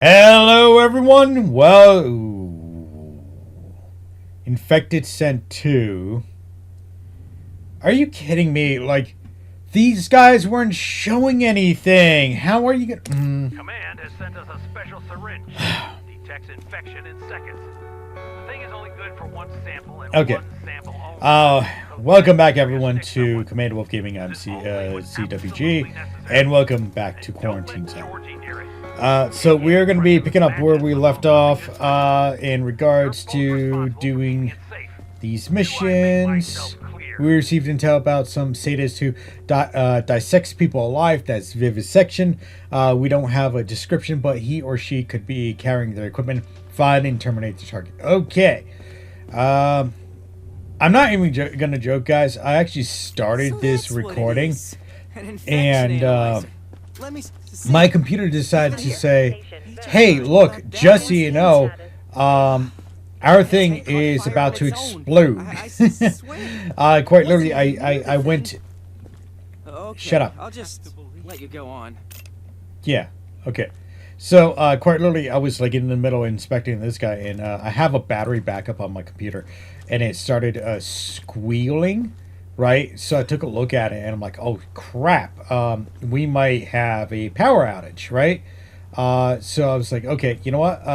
Hello, everyone. Well, Infected sent 2. Are you kidding me? Like, these guys weren't showing anything. How are you gonna... Command has sent us a special syringe. Detects infection in seconds. The thing is only good for one sample and Okay. one sample only. Welcome back, everyone, to Command Wolf Gaming. I'm CWG, and welcome back to Quarantine Zone. So we're going to be picking up where we left off in regards to doing these missions. We received intel about some sadist who dissects people alive. That's vivisection. We don't have a description, but he or she could be carrying their equipment. Find and terminate the target. Okay. I'm not even going to joke, guys. I actually started this recording, and my computer decided to say, hey, look, just so you know, our thing is about to explode. Quite literally, I went... Shut up. I'll just let you go on. Yeah, okay. So, quite literally, I was like in the middle inspecting this guy, and I have a battery backup on my computer, and it started squealing, right? So I took a look at it, and I'm like, oh, crap. We might have a power outage, right? So I was like, okay, you know what?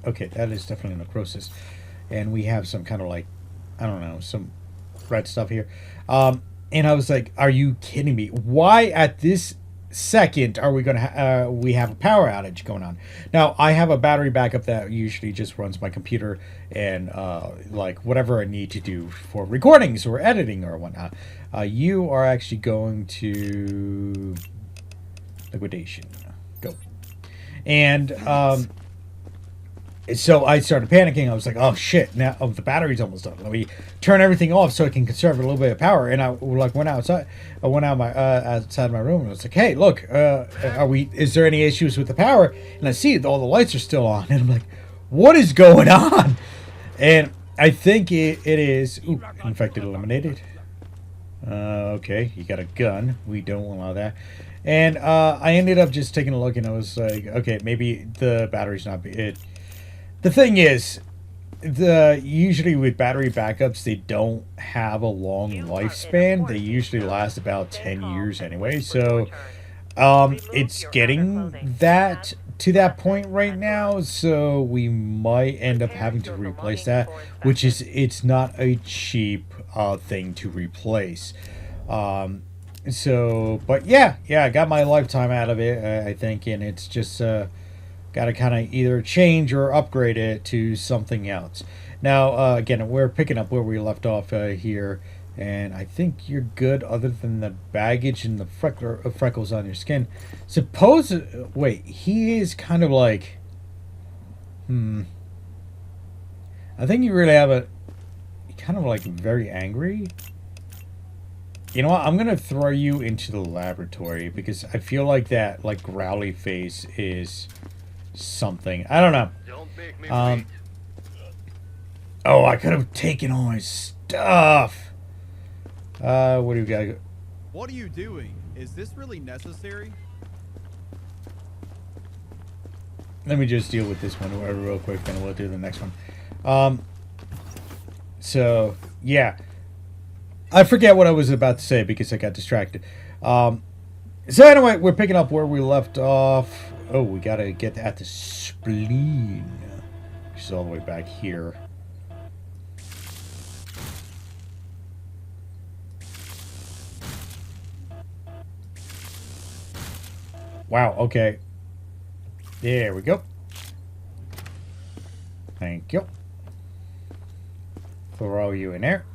Okay, that is definitely necrosis. And we have some kind of like, I don't know, some red stuff here. And I was like, are you kidding me? Why at this second are we gonna we have a power outage going on? Now I have a battery backup that usually just runs my computer and like whatever I need to do for recordings or editing or whatnot. You are actually going to liquidation. Go. And so I started panicking. I was like, "Oh shit! Now the battery's almost done. Let me turn everything off so I can conserve a little bit of power." And I like went outside. I went out my outside my room and I was like, "Hey, look! Are we? Is there any issues with the power?" And I see all the lights are still on, and I'm like, "What is going on?" And I think it is infected eliminated. Okay, you got a gun. We don't allow that. And I ended up just taking a look, and I was like, "Okay, maybe the battery's not it." The thing is, usually with battery backups, they don't have a long lifespan. They usually last about 10 years anyway. So it's getting that to that point right now. So we might end up having to replace that, which is it's not a cheap thing to replace. So, but yeah, I got my lifetime out of it, I think, and it's just got to kind of either change or upgrade it to something else. Now, again, we're picking up where we left off here, and I think you're good other than the baggage and the freckles on your skin. Suppose, wait, he is kind of like, I think you really have kind of like very angry. You know what? I'm going to throw you into the laboratory because I feel like that, like, growly face is something. I don't know. Oh, I could have taken all my stuff. What do we got? What are you doing? Is this really necessary? Let me just deal with this one real quick, then we'll do the next one. So, yeah. I forget what I was about to say because I got distracted. So anyway, we're picking up where we left off. Oh, we gotta get at the spleen, which is all the way back here. Wow, okay. There we go. Thank you. Throw you in there.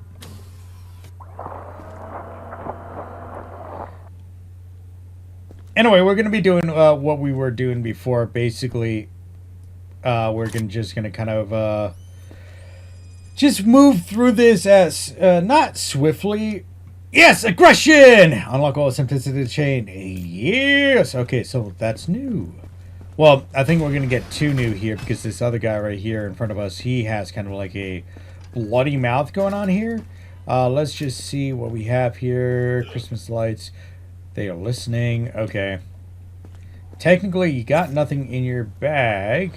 Anyway, we're going to be doing what we were doing before. Basically, we're just going to kind of just move through this as not swiftly. Yes, aggression! Unlock all symptoms of the chain. Yes! Okay, so that's new. Well, I think we're going to get 2 new here because this other guy right here in front of us, he has kind of like a bloody mouth going on here. Let's just see what we have here. Christmas lights. They are listening. Okay. technically you got nothing in your bag.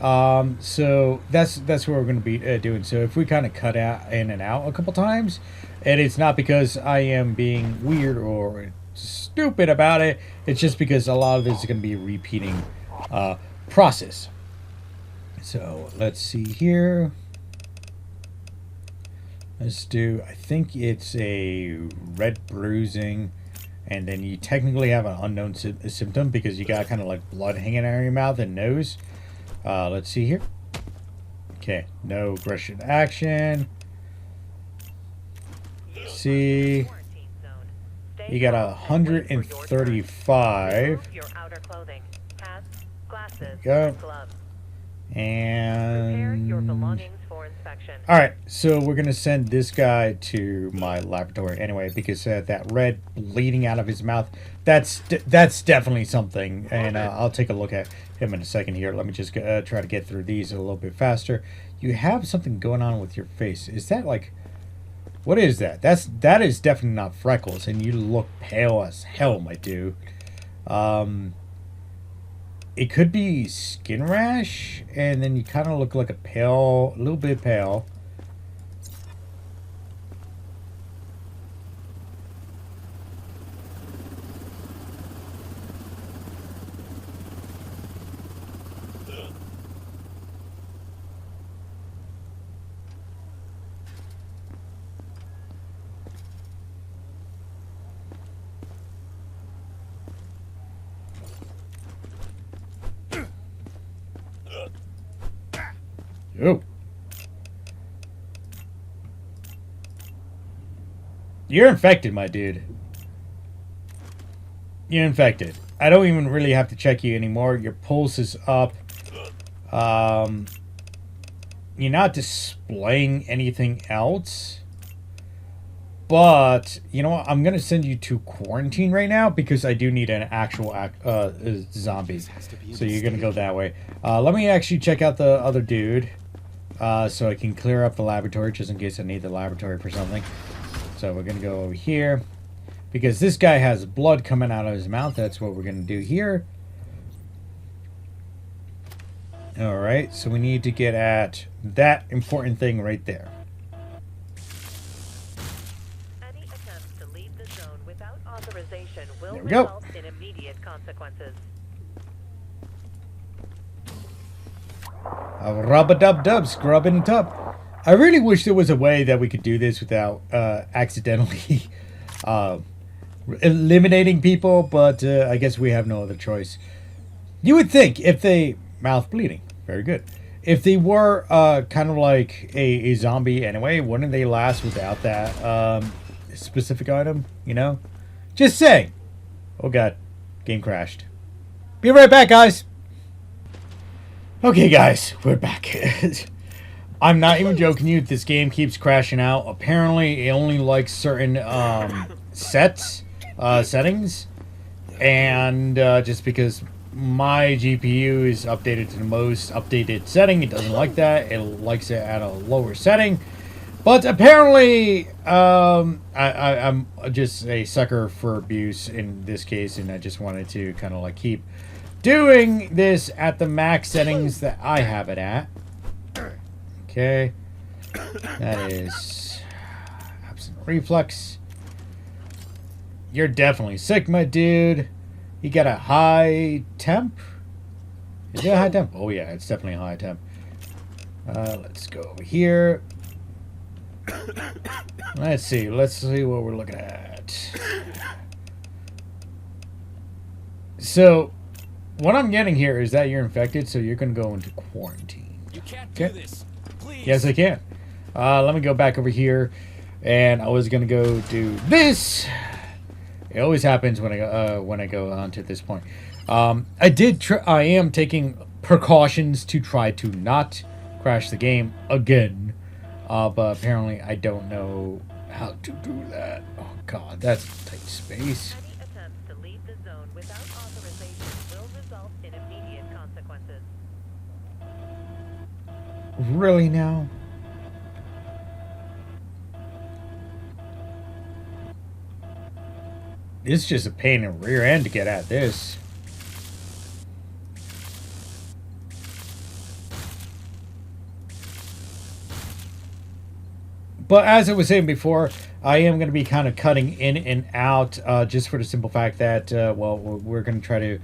So that's what we're going to be doing. So if we kind of cut out in and out a couple times, and it's not because I am being weird or stupid about it, it's just because a lot of this is going to be a repeating process. So let's see here. Let's do, I think it's a red bruising, and then you technically have an unknown symptom because you got kind of like blood hanging out of your mouth and nose. Let's see here. Okay, no aggression action. See, you got 135. Go. And all right, so we're gonna send this guy to my laboratory anyway because that red bleeding out of his mouth, that's definitely something, and I'll take a look at him in a second here. Let me just try to get through these a little bit faster. You have something going on with your face. Is that like, what is that? That is definitely not freckles, and you look pale as hell, my dude. It could be skin rash, and then you kind of look like a little bit pale. Oh. You're infected, my dude. You're infected. I don't even really have to check you anymore. Your pulse is up. You're not displaying anything else. But, you know what? I'm going to send you to quarantine right now because I do need an actual zombie. So you're going to go that way. Let me actually check out the other dude. So I can clear up the laboratory just in case I need the laboratory for something. So we're going to go over here. Because this guy has blood coming out of his mouth. That's what we're going to do here. Alright, so we need to get at that important thing right there. Any attempts to leave the zone without authorization will There we go. result in immediate consequences. Rub-a-dub-dub, scrub in the tub. I really wish there was a way that we could do this without accidentally eliminating people, but I guess we have no other choice. You would think if they... Mouth bleeding. Very good. If they were kind of like a zombie anyway, wouldn't they last without that specific item, you know? Just saying. Oh god. Game crashed. Be right back, guys. Okay, guys. We're back. I'm not even joking you. This game keeps crashing out. Apparently, it only likes certain settings. And just because my GPU is updated to the most updated setting, it doesn't like that. It likes it at a lower setting. But apparently, I'm just a sucker for abuse in this case, and I just wanted to kind of like keep doing this at the max settings that I have it at. Okay. That is absent reflex. You're definitely sick, my dude. You got a high temp? Is it a high temp? Oh yeah, it's definitely a high temp. Let's go over here. Let's see what we're looking at. So, what I'm getting here is that you're infected, so you're going to go into quarantine. You can't do this. Please. Yes, I can. Let me go back over here, and I was going to go do this. It always happens when I go on to this point. I am taking precautions to try to not crash the game again. But apparently I don't know how to do that. Oh god, that's tight space. Any attempts to leave the zone without authorization will result in immediate consequences. Really now? It's just a pain in the rear end to get at this. But as I was saying before, I am going to be kind of cutting in and out, just for the simple fact that, well, we're going to try to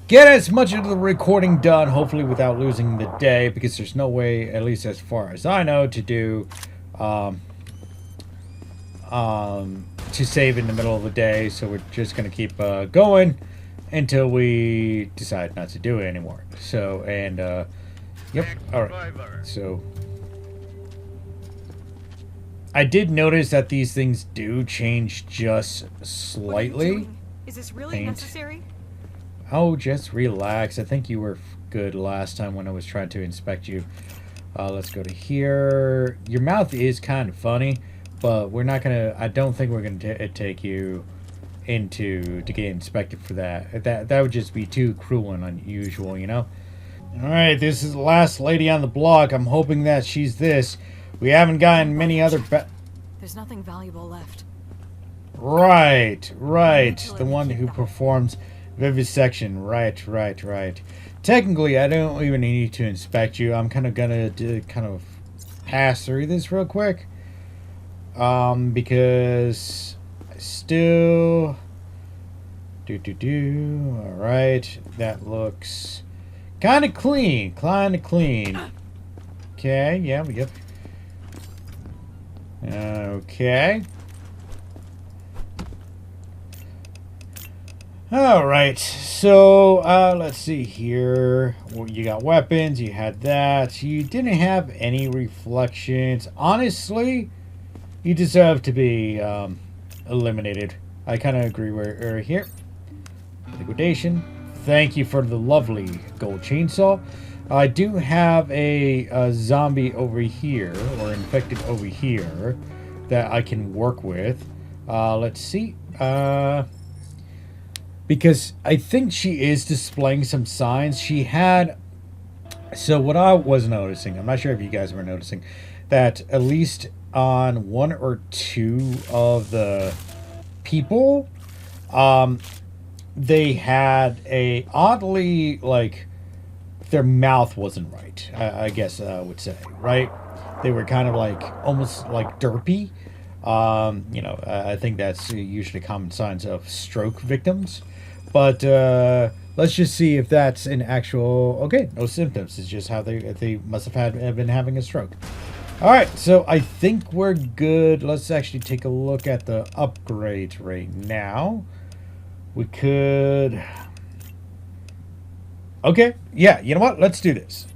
get as much of the recording done, hopefully without losing the day, because there's no way, at least as far as I know, to do, to save in the middle of the day. So we're just going to keep going until we decide not to do it anymore. So, and, yep, alright. So, I did notice that these things do change just slightly. Is this really Paint. necessary? Oh, just relax. I think you were good last time when I was trying to inspect you. Let's go to here. Your mouth is kind of funny, but we're not gonna. I don't think we're gonna take you into to get inspected for that. That would just be too cruel and unusual, you know. All right, this is the last lady on the block. I'm hoping that she's this. We haven't gotten many other. There's nothing valuable left. Right. The one who performs vivisection. Right. Technically, I don't even need to inspect you. I'm kind of gonna pass through this real quick. Because I still All right, that looks kind of clean. Okay, yeah, we get. Okay. All right, so let's see here. Well, you got weapons, you had that. You didn't have any reflections. Honestly, you deserve to be eliminated. I kind of agree with here. Liquidation. Thank you for the lovely gold chainsaw. I do have a zombie over here, or infected over here, that I can work with. Let's see. Because I think she is displaying some signs. She had... So what I was noticing, I'm not sure if you guys were noticing, that at least on one or two of the people, they had a oddly, like... their mouth wasn't right, I guess I would say, right? They were kind of like, almost like derpy. You know, I think that's usually common signs of stroke victims. But let's just see if that's an actual... Okay, no symptoms. It's just how they must have been having a stroke. All right, so I think we're good. Let's actually take a look at the upgrades right now. We could... Okay, yeah, you know what? Let's do this.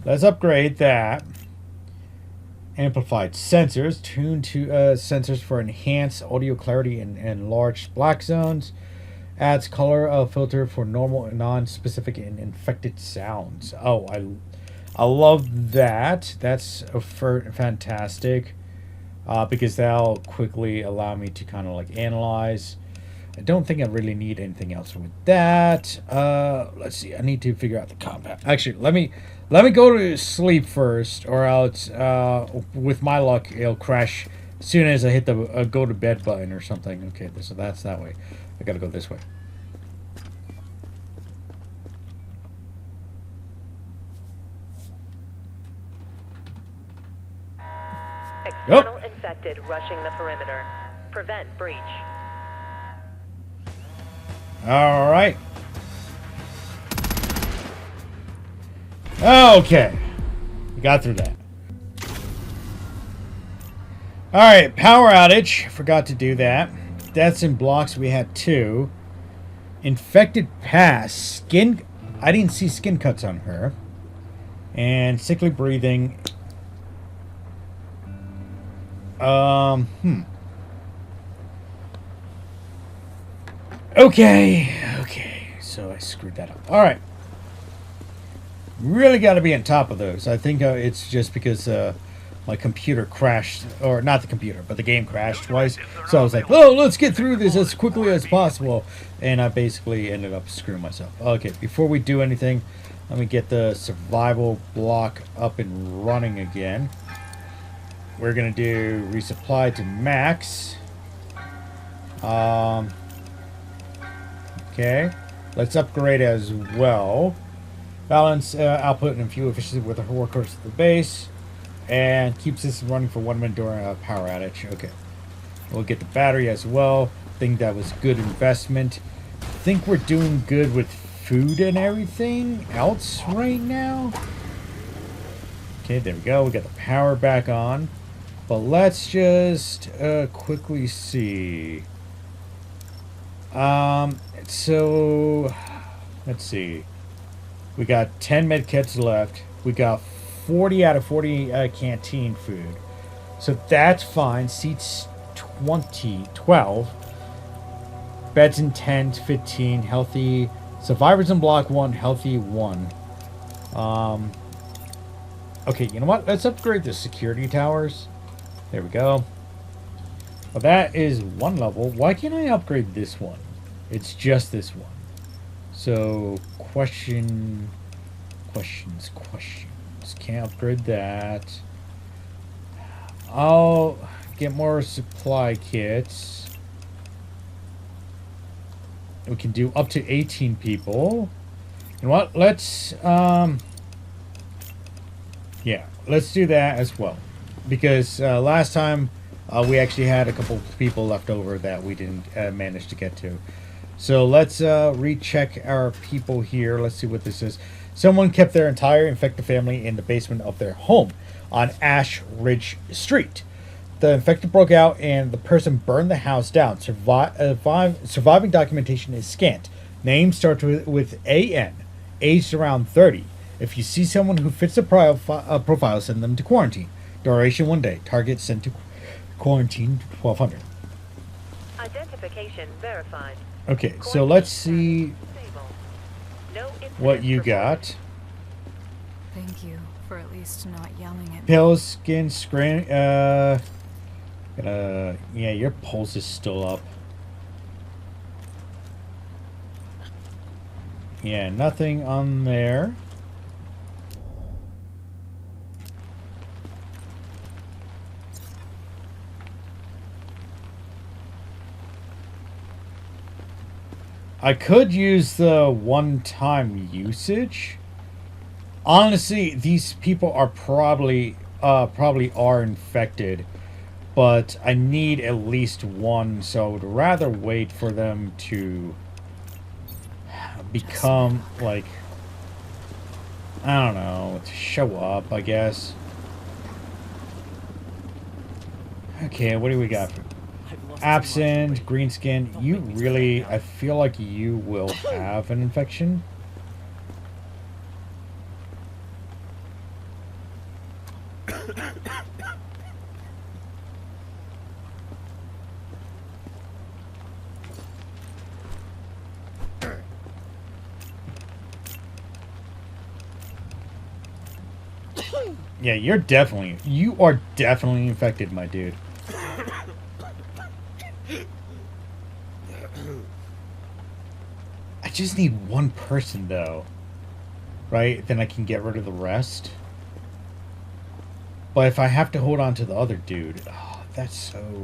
Let's upgrade that. Amplified sensors. Tuned to sensors for enhanced audio clarity and large black zones. Adds color filter for normal and non-specific and infected sounds. Oh, I love that. That's fantastic. Because that'll quickly allow me to kind of like analyze. I don't think I really need anything else with that. Let's see. I need to figure out the combat. Actually, let me go to sleep first, or else, with my luck, it'll crash as soon as I hit the go to bed button or something. Okay, so that's that way. I gotta go this way. External infected rushing the perimeter. Prevent breach. All right. Okay. We got through that. All right, power outage. Forgot to do that. Deaths in blocks. We had 2. Infected pass. Skin. I didn't see skin cuts on her. And sickly breathing. Okay, so I screwed that up. All right, really got to be on top of those. I think it's just because my computer crashed, or not the computer, but the game crashed twice. So I was like, oh, let's get through this as quickly as possible, and I basically ended up screwing myself. Okay, before we do anything, let me get the survival block up and running again. We're gonna do resupply to max. Okay, let's upgrade as well. Balance output and fuel efficiency with the workhorse at the base. and keeps this running for 1 minute during a power outage. Okay. We'll get the battery as well. Think that was good investment. Think we're doing good with food and everything else right now. Okay, there we go. We got the power back on. But let's just quickly see. So let's see. We got 10 med kits left. We got 40 out of 40 canteen food. So that's fine. Seats 12. Beds in tent 15. Healthy. Survivors in block 1. Healthy 1. Okay, you know what? Let's upgrade the security towers. There we go. Well, that is 1 level. Why can't I upgrade this one? It's just this one. So, questions. Can't upgrade that. I'll get more supply kits. We can do up to 18 people. You know what? Let's, yeah, let's do that as well. Because last time we actually had a couple people left over that we didn't manage to get to. So let's recheck our people here. Let's see what this is. Someone kept their entire infected family in the basement of their home on Ash Ridge Street. The infected broke out and the person burned the house down. Surviving documentation is scant. Name starts with AN. Aged around 30. If you see someone who fits the profile, send them to quarantine. Duration 1 day. Target sent to quarantine 1200. Identification verified. Okay, so let's see Stable. No what incidents you reported. got. Thank you for at least not yelling at me. Pale skin, screen. Yeah, your pulse is still up. Yeah, nothing on there. I could use the one-time usage. Honestly, these people are probably are infected, but I need at least one, so I would rather wait for them to become like, I don't know, to show up, I guess. Okay, what do we got? Absent, green skin. You really, I feel like you will have an infection. Yeah, you are definitely infected, my dude. I just need one person, though. Right? Then I can get rid of the rest. But if I have to hold on to the other dude, oh, that's so...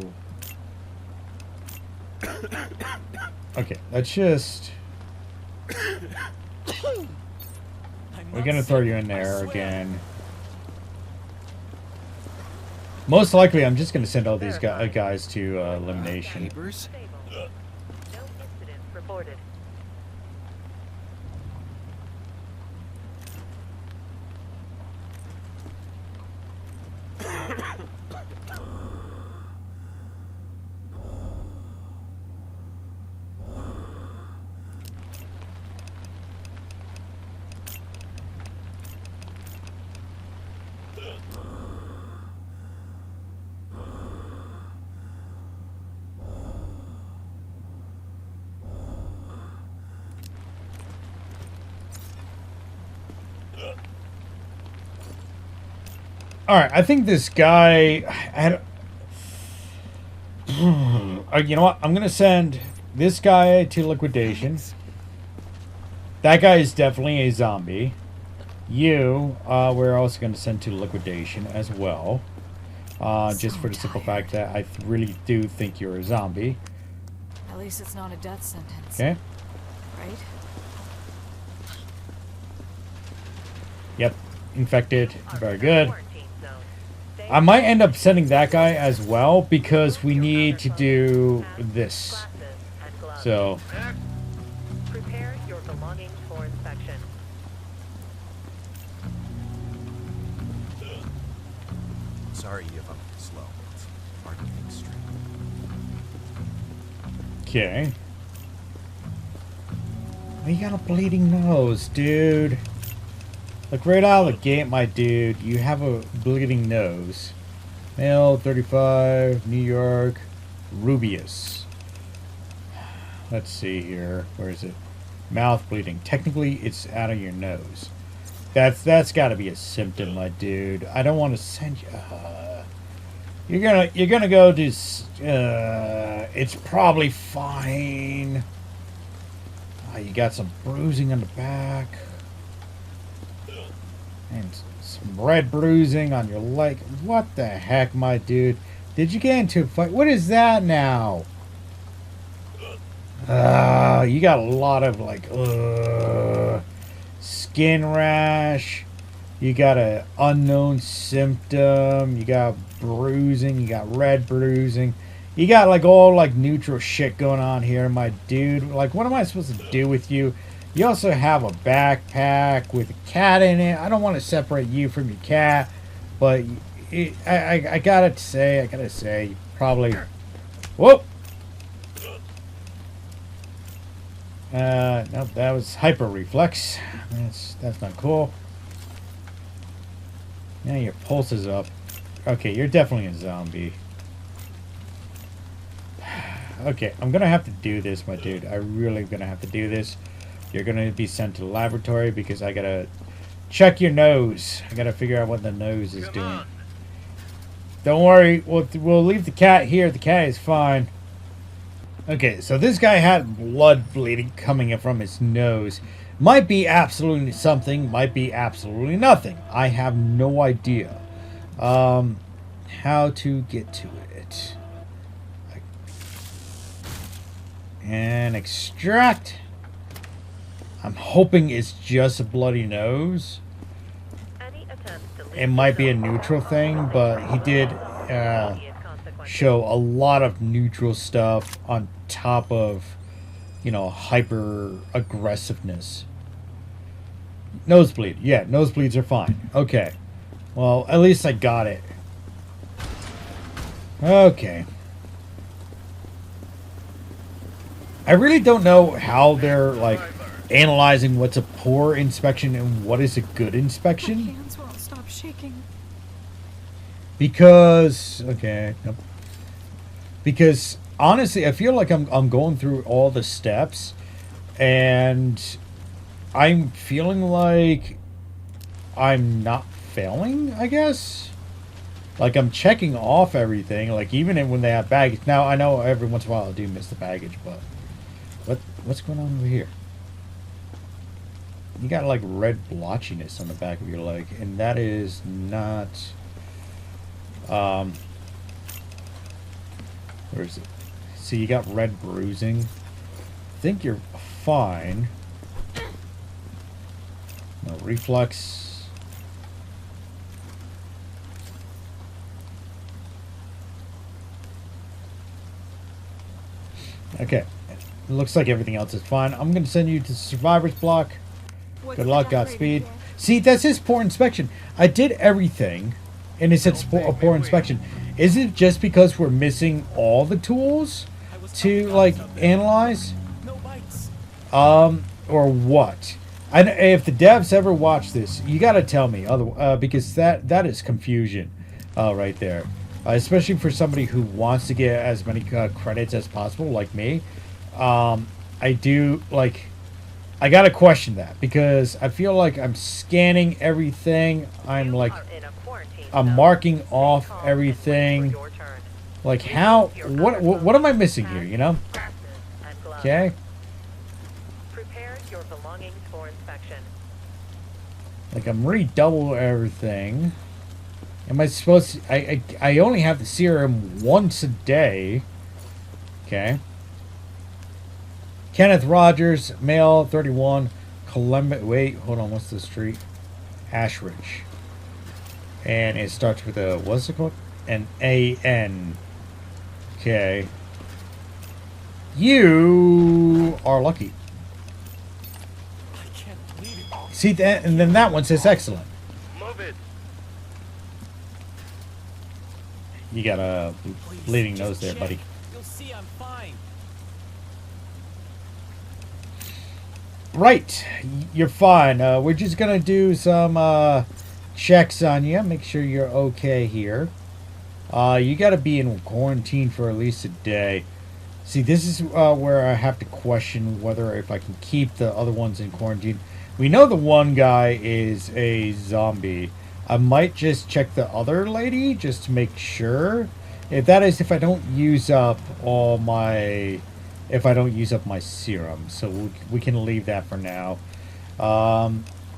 Okay, let's just... We're gonna throw you in there again. Most likely, I'm just gonna send all these guys to elimination. Neighbors. Stable. No incidents reported. Alright, I think this guy... you know what? I'm going to send this guy to liquidation. That guy is definitely a zombie. You, we're also going to send to liquidation as well. Just for the simple fact that I really do think you're a zombie. At least it's not a death sentence. Okay? Right? Yep. Infected. Very good. Quarantine zone. I might end up sending that guy as well because we need to do this. Glasses and gloves. So, Prepare your belongings for inspection. Sorry if I'm slow. It's hard to think straight. okay. You got a bleeding nose, dude. Like right out of the gate, my dude, you have a bleeding nose. Male, 35, New York, Rubius. Let's see here. Where is it? Mouth bleeding. Technically, it's out of your nose. That's got to be a symptom, my dude. I don't want to send you. You're gonna go to. It's probably fine. You got some bruising on the back. And some red bruising on your leg. What the heck, my dude? Did you get into a fight? What is that now? You got a lot of like skin rash. You got an unknown symptom. You got bruising. You got red bruising. You got like all like neutral shit going on here, my dude. Like, what am I supposed to do with you? You also have a backpack with a cat in it. I don't want to separate you from your cat, but I gotta say, you probably. Whoa. Nope, that was hyper reflex. That's not cool. Now your pulse is up. Okay, you're definitely a zombie. Okay, I'm gonna have to do this, my dude. I really gonna have to do this. You're gonna be sent to the laboratory because I gotta check your nose. I gotta figure out what the nose is doing. Don't worry, we'll leave the cat here. The cat is fine. Okay, so this guy had blood bleeding coming in from his nose. Might be absolutely something, might be absolutely nothing. I have no idea. How to get to it. And extract. I'm hoping it's just a bloody nose. Any attempts to leave It might be a the zone neutral thing, but he did immediate consequences. show a lot of neutral stuff on top of, hyper aggressiveness. Nosebleed. Yeah, nosebleeds are fine. Okay. Well, at least I got it. Okay. I really don't know how they're, like, analyzing what's a poor inspection and what is a good My inspection. hands won't stop shaking. Because okay, nope. Because honestly, I feel like I'm going through all the steps, and I'm feeling like I'm not failing. I guess, like I'm checking off everything. Like even when they have baggage. Now I know every once in a while I do miss the baggage, but what's going on over here? You got like red blotchiness on the back of your leg, and that is not. Where is it? See, you got red bruising. I think you're fine. No reflex. Okay. It looks like everything else is fine. I'm going to send you to survivor's block. What's Good the luck, death Godspeed. rating here? See, that's his poor inspection. I did everything, and it said a poor inspection. Is it just because we're missing all the tools to like analyze, No bites. or what? If the devs ever watch this, you got to tell me, because that is confusion, right there. Especially for somebody who wants to get as many credits as possible, like me. I do like. I gotta question that because I feel like I'm scanning everything. I'm You like, are in a quarantine I'm zone. marking Stay off calm and wait everything. for your turn. Like how? What am I missing here? You know? Glasses and gloves. Okay. Prepare your belongings for inspection. Like I'm redouble everything. Am I supposed to? I only have the serum once a day. Okay. Kenneth Rogers, male, 31, Columbia. Wait, hold on. What's the street? Ashridge. And it starts with a, what's it called? An A-N. Okay. You are lucky. I can't believe it. See that, and then that one says excellent. Move it. You got a bleeding nose there, buddy. You'll see I'm fine. Right, you're fine. We're just gonna do some checks on you, make sure you're okay here. You gotta be in quarantine for at least a day. See, this is where I have to question whether if I can keep the other ones in quarantine. We know the one guy is a zombie. I might just check the other lady just to make sure. If that is, if I don't use up all my, if I don't use up my serum, so we can leave that for now.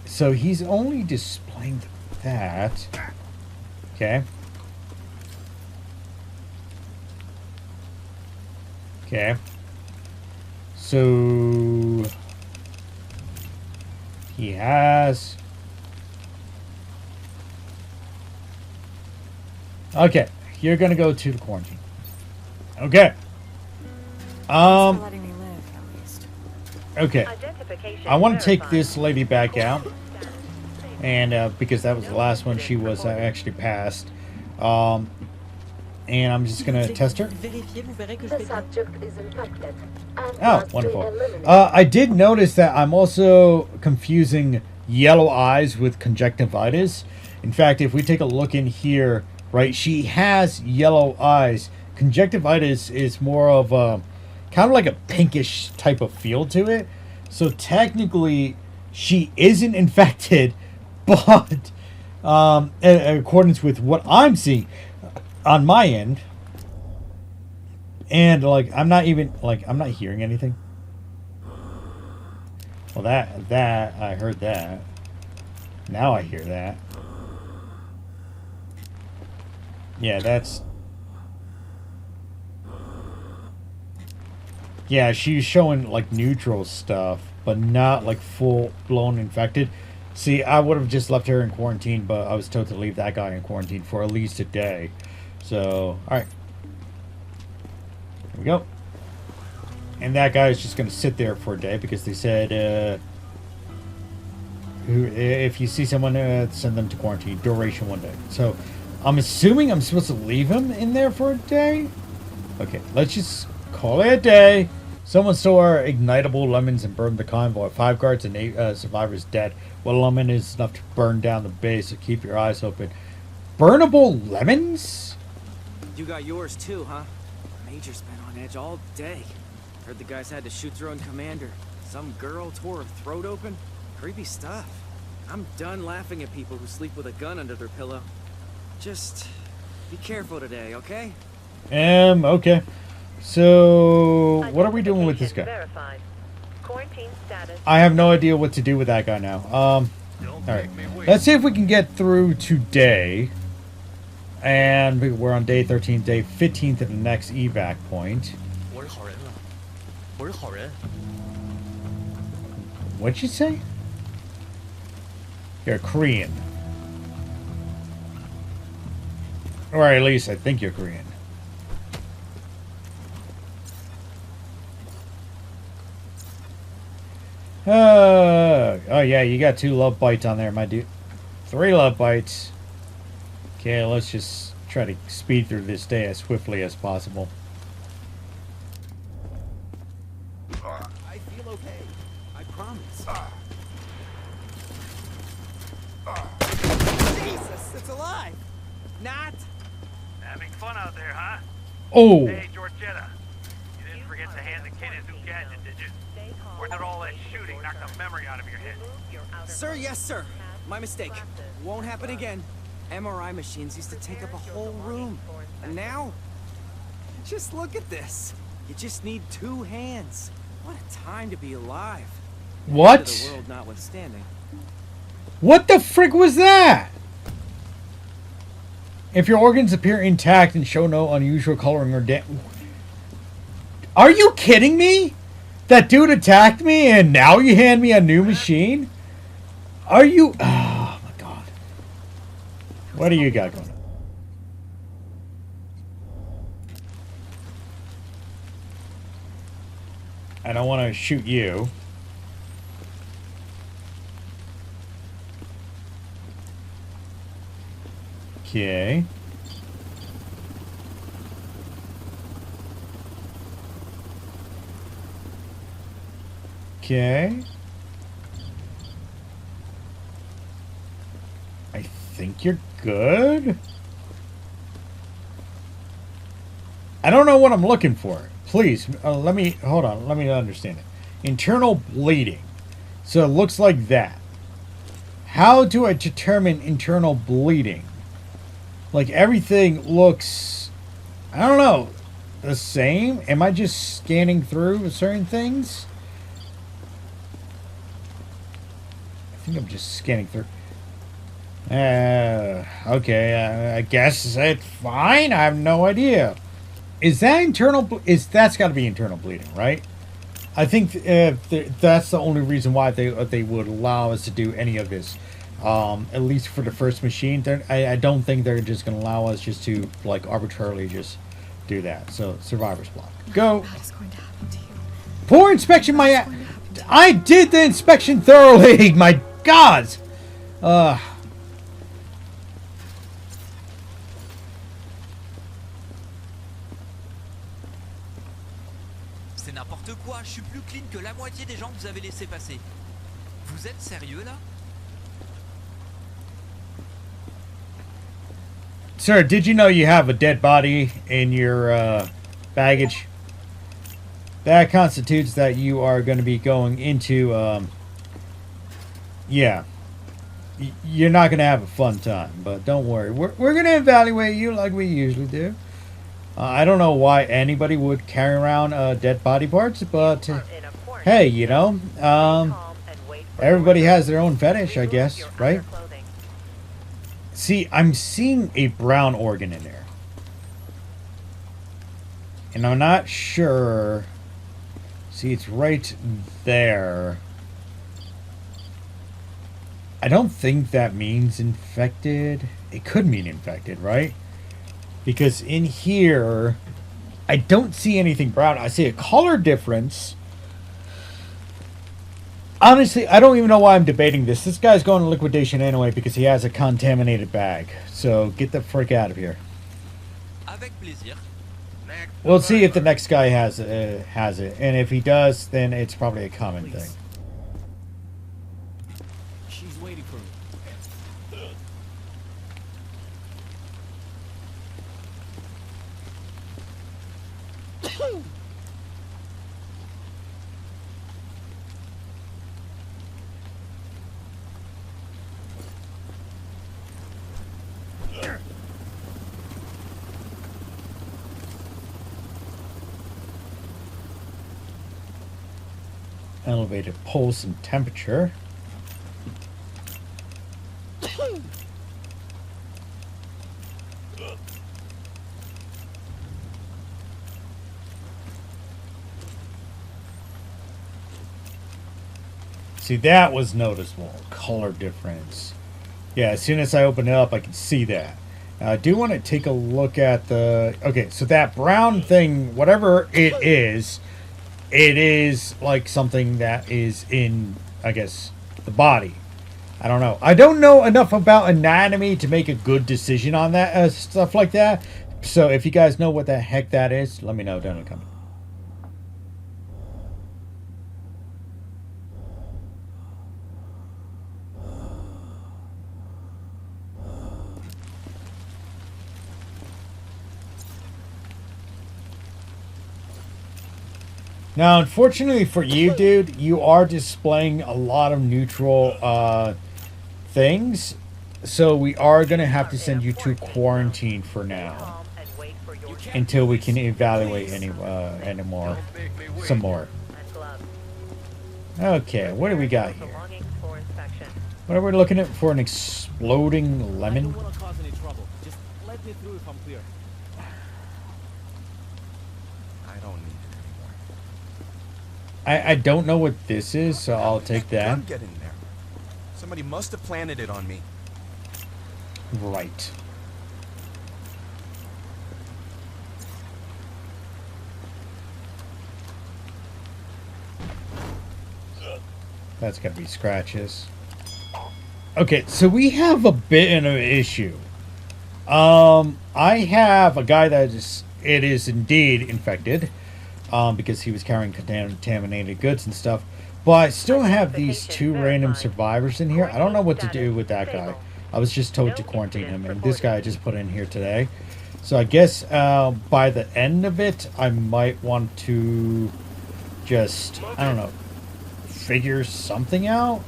So he's only displaying that. Okay. Okay. So he has. Okay, you're gonna go to the quarantine. Okay. Thanks for letting me live, at least. Okay. Identification I want to take verified. this lady back out, and because that was the last one, she was actually passed. And I'm just gonna test her. The subject is infected. and Oh, must be wonderful. eliminated. I did notice that I'm also confusing yellow eyes with conjunctivitis. In fact, if we take a look in here, right, she has yellow eyes. Conjunctivitis is more of a kind of like a pinkish type of feel to it. So technically, she isn't infected, but in accordance with what I'm seeing on my end, and like I'm not hearing anything. Well, that I heard that. Now I hear that. Yeah, that's. Yeah, she's showing like neutral stuff, but not like full blown infected. See, I would have just left her in quarantine, but I was told to leave that guy in quarantine for at least a day. So, alright. Here we go. And that guy is just going to sit there for a day because they said, if you see someone, send them to quarantine. Duration 1 day. So, I'm assuming I'm supposed to leave him in there for a day? Okay, let's just call it a day. Someone stole our ignitable lemons and burned the convoy. 5 guards and 8 survivors dead. One lemon is enough to burn down the base, so keep your eyes open. Burnable lemons? You got yours too, huh? Major's been on edge all day. Heard the guys had to shoot their own commander. Some girl tore her throat open. Creepy stuff. I'm done laughing at people who sleep with a gun under their pillow. Just be careful today, okay? Okay. So, what are we doing with this guy? Verified. Quarantine status. I have no idea what to do with that guy now. Alright. Let's see if we can get through today. And we're on day 13, day 15th of the next evac point. 我是好人啊，我是好人。 What'd you say? You're Korean. Or at least I think you're Korean. Oh yeah, you got 2 love bites on there, my dude. 3 love bites. Okay, let's just try to speed through this day as swiftly as possible. I feel okay. I promise. Jesus, it's alive! Not! Having fun out there, huh? Oh! Hey, Georgetta. You didn't forget to hand the kid his new gadget, did you? Or did all that shooting knock the memory out of your head? Sir, yes, sir. My mistake. Won't happen again. MRI machines used to take up a whole room. And now? Just look at this. You just need 2 hands. What a time to be alive. What? The world notwithstanding. What the frick was that? If your organs appear intact and show no unusual coloring or Are you kidding me? That dude attacked me and now you hand me a new machine? Are you... Oh my god. What do you got going on? I don't want to shoot you. Okay. Okay. I think you're good. I don't know what I'm looking for. Please, let me, hold on, let me understand it. Internal bleeding. So it looks like that. How do I determine internal bleeding? Like everything looks, I don't know, the same? Am I just scanning through certain things? I think I'm just scanning through. Okay, I guess it's fine. I have no idea. Is that internal? That's got to be internal bleeding, right? I think that's the only reason why they would allow us to do any of this. At least for the first machine, I don't think they're just going to allow us just to like arbitrarily just do that. So survivor's block, go. What is going to happen to you? Poor inspection. I did the inspection thoroughly. My God. C'est n'importe quoi, je suis plus clean que la moitié des gens que vous avez laissé passer. Vous êtes sérieux là? Sir, did you know you have a dead body in your baggage? That constitutes that you are going to be going into, yeah. You're not going to have a fun time, but don't worry. We're going to evaluate you like we usually do. I don't know why anybody would carry around dead body parts, but hey, you know, everybody has their own fetish, I guess, right? See, I'm seeing a brown organ in there. And I'm not sure. See, it's right there. I don't think that means infected. It could mean infected, right? Because in here, I don't see anything brown. I see a color difference. Honestly, I don't even know why I'm debating this. This guy's going to liquidation anyway because he has a contaminated bag. So get the frick out of here. Avec plaisir. We'll see if the next guy has it. And if he does, then it's probably a common thing. She's waiting for me. Elevated pulse and temperature. See, that was noticeable. Color difference. Yeah, as soon as I open it up, I can see that. Now, I do want to take a look at the... Okay, so that brown thing, whatever it is like something that is in, I guess, the body. I don't know. I don't know enough about anatomy to make a good decision on that stuff like that. So if you guys know what the heck that is, let me know down in the comments. Now, unfortunately for you, dude, you are displaying a lot of neutral things. So we are going to have to send you to quarantine for now. Until we can evaluate some more. Okay, what do we got here? What are we looking at for an exploding lemon? I don't want to cause any trouble. Just let me through if I'm clear. I don't need it anymore. I don't know what this is, so I'll take that. I'm getting there. Somebody must have planted it on me. Right. That's gotta be scratches. Okay, so we have a bit of an issue. I have a guy that it is indeed infected, because he was carrying contaminated goods and stuff. But I still have these two random survivors in here. I don't know what to do with that guy. I was just told to quarantine him, and this guy I just put in here today. So I guess by the end of it, I might want to just, I don't know, figure something out.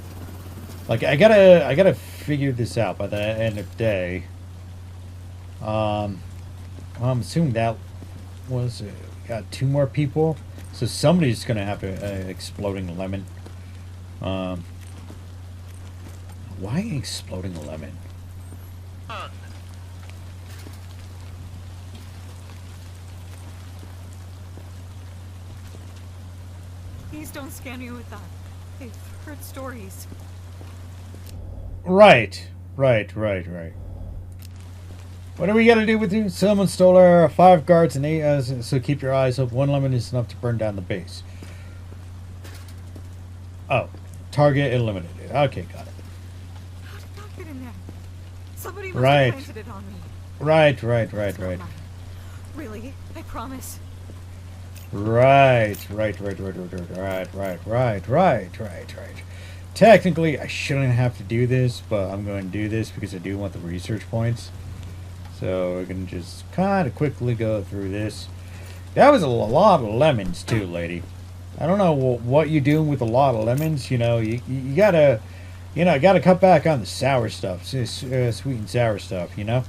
Like I gotta figure this out by the end of the day. I'm assuming that was got two more people, so somebody's gonna have to exploding lemon. Why exploding lemon? Please don't scare me with that. I've heard stories. Right. What do we got to do with you? Someone stole our 5 guards and 8, so keep your eyes open. 1 lemon is enough to burn down the base. Oh, target eliminated. Okay, got it. How did that get in there? Somebody must Right. have planted it on me. Right. Really? I promise. Right. Technically, I shouldn't have to do this, but I'm going to do this because I do want the research points. So we're going to just kind of quickly go through this. That was a lot of lemons too, lady. I don't know what you're doing with a lot of lemons. You know, you gotta, gotta cut back on the sour stuff, sweet and sour stuff. You know,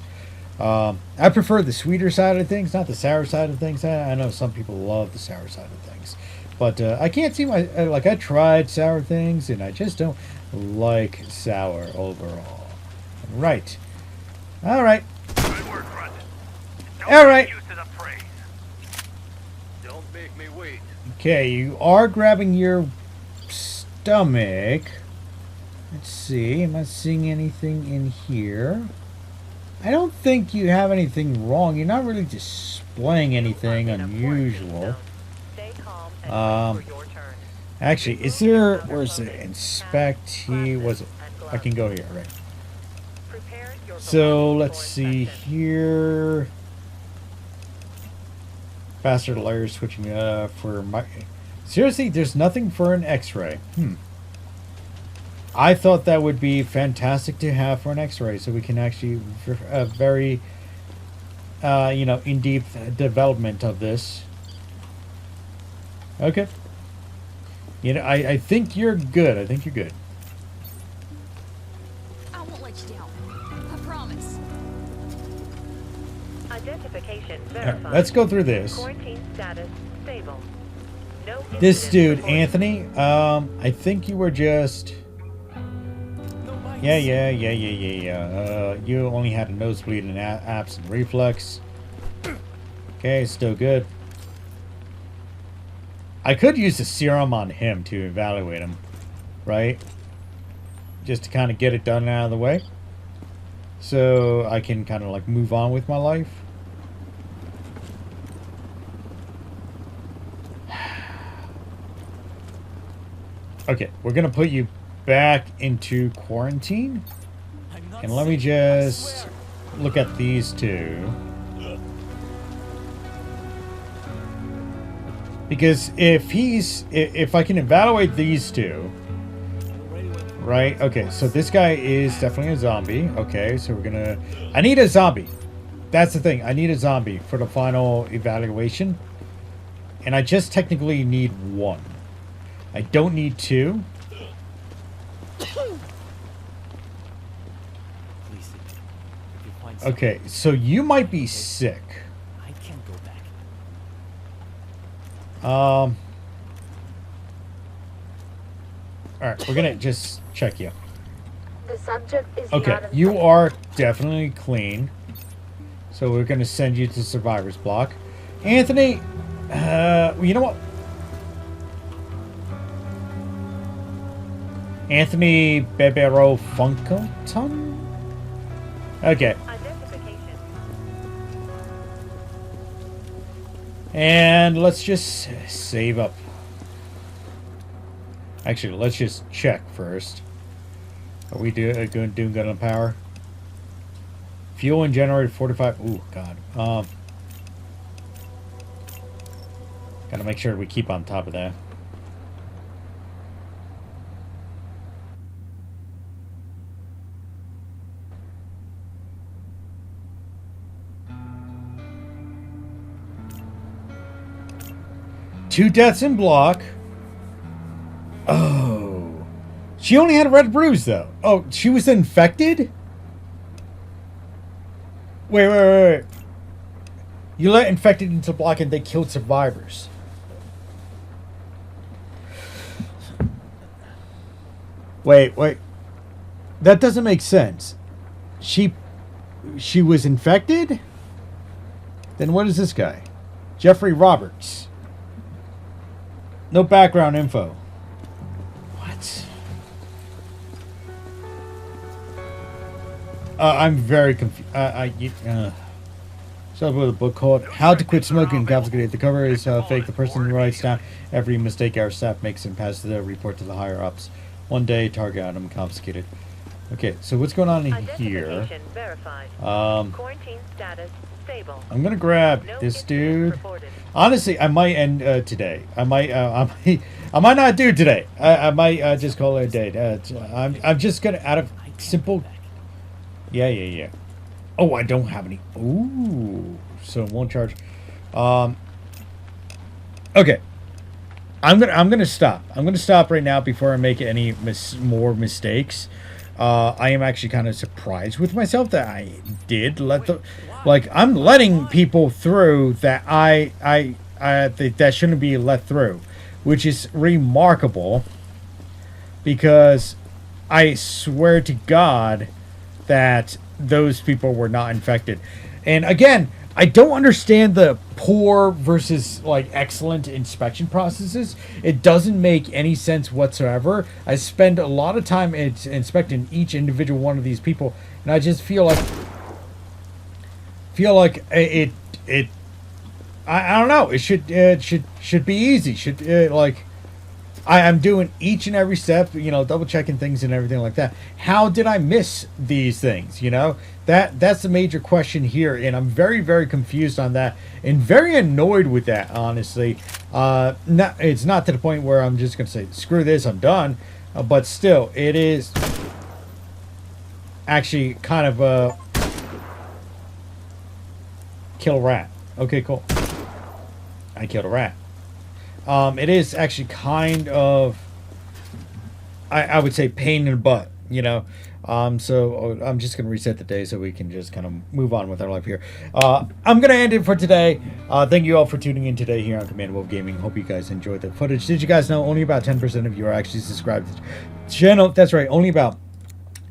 I prefer the sweeter side of things, not the sour side of things. I know some people love the sour side of things, but I can't see I tried sour things and I just don't like sour overall. Right. All right. Good work, Grunt. Don't All right. get used to the praise. Don't make me wait. Okay, you are grabbing your stomach. Let's see. Am I seeing anything in here? I don't think you have anything wrong. You're not really displaying anything unusual. Stay calm and wait for your turn. Actually, is there... Where's it? Inspect. Was it? I can go here, right? Prepare your So, belongings let's for see inspection. here. Faster layers switching for my... Seriously, there's nothing for an X-ray. I thought that would be fantastic to have for an X-ray, so we can actually very, in-depth development of this. Okay. I think you're good. I think you're good. I won't let you down. I promise. Identification All verified. right, let's go through this. Quarantine status stable. No This incident dude, reported. Anthony, I think you were just... Yeah. You only had a nosebleed and absent reflex. Okay, still good. I could use the serum on him to evaluate him, right? Just to kind of get it done out of the way. So I can kind of like move on with my life. Okay, we're gonna put you back into quarantine. And let me just look at these two. Because if I can evaluate these two, right? Okay, so this guy is definitely a zombie. Okay, so I need a zombie. That's the thing. I need a zombie for the final evaluation. And I just technically need 1. I don't need 2. Okay, so you might be sick. I can't go back. Alright, we're gonna just check you. The subject is Okay, not you infected. are definitely clean. So we're gonna send you to survivor's block. Anthony, you know what? Anthony Bebero Funkelton? Okay. Identification. And let's just save up. Actually, let's just check first. Are we doing good on power? Fuel and generated 45. Ooh, God. Gotta make sure we keep on top of that. Two deaths in block. Oh. She only had a red bruise, though. Oh, she was infected? Wait. You let infected into block and they killed survivors. Wait. That doesn't make sense. She was infected? Then what is this guy? Jeffrey Roberts. No background info. What? I'm very confused. So with a book called How to Quit Smoking and Confiscate. The cover is fake. The person who writes down every mistake our staff makes and passes the report to the higher ups. One day, target item confiscated. Okay, so what's going on in here? Identification verified. Quarantine status stable. I'm gonna grab No this incidents dude. reported. Honestly, I might end today. I might not do today. I might just call it a day. I'm just gonna out of simple. Yeah. Oh, I don't have any. Ooh, so it won't charge. Okay. I'm gonna stop. I'm gonna stop right now before I make any more mistakes. I am actually kind of surprised with myself that I did let the, like, I'm letting people through that I think that shouldn't be let through, which is remarkable because I swear to God that those people were not infected. And again, I don't understand the poor versus like excellent inspection processes. It doesn't make any sense whatsoever. I spend a lot of time inspecting each individual one of these people, and I just feel like it I don't know. It should be easy. I'm doing each and every step, double checking things and everything like that. How did I miss these things? That's the major question here, and I'm very, very confused on that and very annoyed with that, honestly. It's not to the point where I'm just gonna say, screw this, I'm done. But still, it is actually kind of a kill a rat. Okay, cool. I killed a rat. It is actually kind of, I would say, pain in the butt, so I'm just going to reset the day so we can just kind of move on with our life here. I'm going to end it for today. Thank you all for tuning in today here on Command Wolf Gaming. Hope you guys enjoyed the footage. Did you guys know only about 10% of you are actually subscribed to the channel? That's right, only about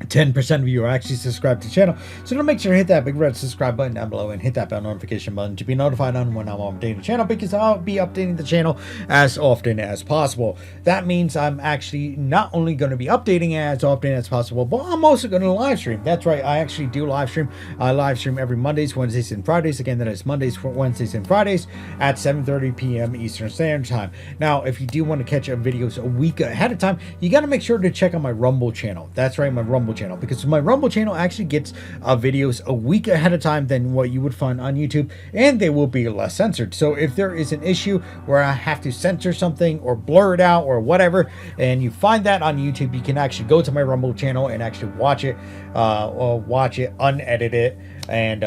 10% of you are actually subscribed to the channel. So make sure to hit that big red subscribe button down below and hit that bell notification button to be notified on when I'm updating the channel, because I'll be updating the channel as often as possible. That means I'm actually not only going to be updating as often as possible, but I'm also going to live stream. That's right, I actually do live stream. I live stream every Mondays, Wednesdays, and Fridays. Again, that is Mondays, Wednesdays, and Fridays at 7:30 p.m. Eastern Standard Time. Now, if you do want to catch videos a week ahead of time, you got to make sure to check out my Rumble channel. That's right, my Rumble channel, because my Rumble channel actually gets videos a week ahead of time than what you would find on YouTube, and they will be less censored. So if there is an issue where I have to censor something or blur it out or whatever, and you find that on YouTube, you can actually go to my Rumble channel and actually watch it unedited. And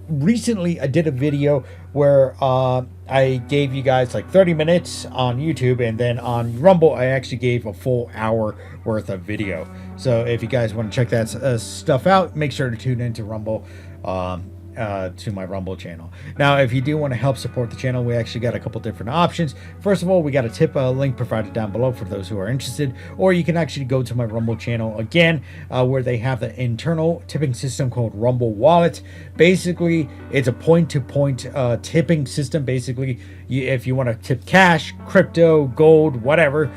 recently I did a video where I gave you guys like 30 minutes on YouTube, and then on Rumble I actually gave a full hour worth of video. So if you guys want to check that stuff out, make sure to tune into Rumble, to my Rumble channel. Now, if you do want to help support the channel, we actually got a couple different options. First of all, we got a tip link provided down below for those who are interested, or you can actually go to my Rumble channel again, where they have the internal tipping system called Rumble Wallet. Basically, it's a point-to-point tipping system. Basically, if you want to tip cash, crypto, gold, whatever,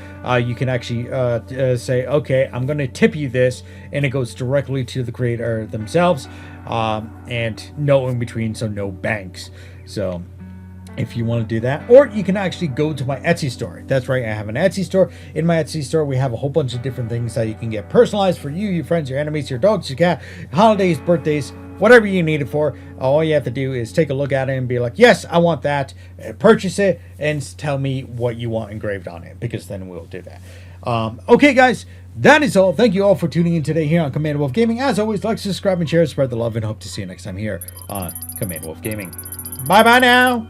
you can actually say, okay, I'm going to tip you this, and it goes directly to the creator themselves, and no in between, so no banks. So if you want to do that, or you can actually go to my Etsy store. That's right, I have an Etsy store. In my Etsy store, we have a whole bunch of different things that you can get personalized for you, your friends, your enemies, your dogs, your cat, holidays, birthdays, whatever you need it for. All you have to do is take a look at it and be like, yes, I want that, purchase it, and tell me what you want engraved on it, because then we'll do that. Okay, guys, that is all. Thank you all for tuning in today here on Command Wolf Gaming. As always, like, subscribe, and share, spread the love, and hope to see you next time here on Command Wolf Gaming. Bye-bye now.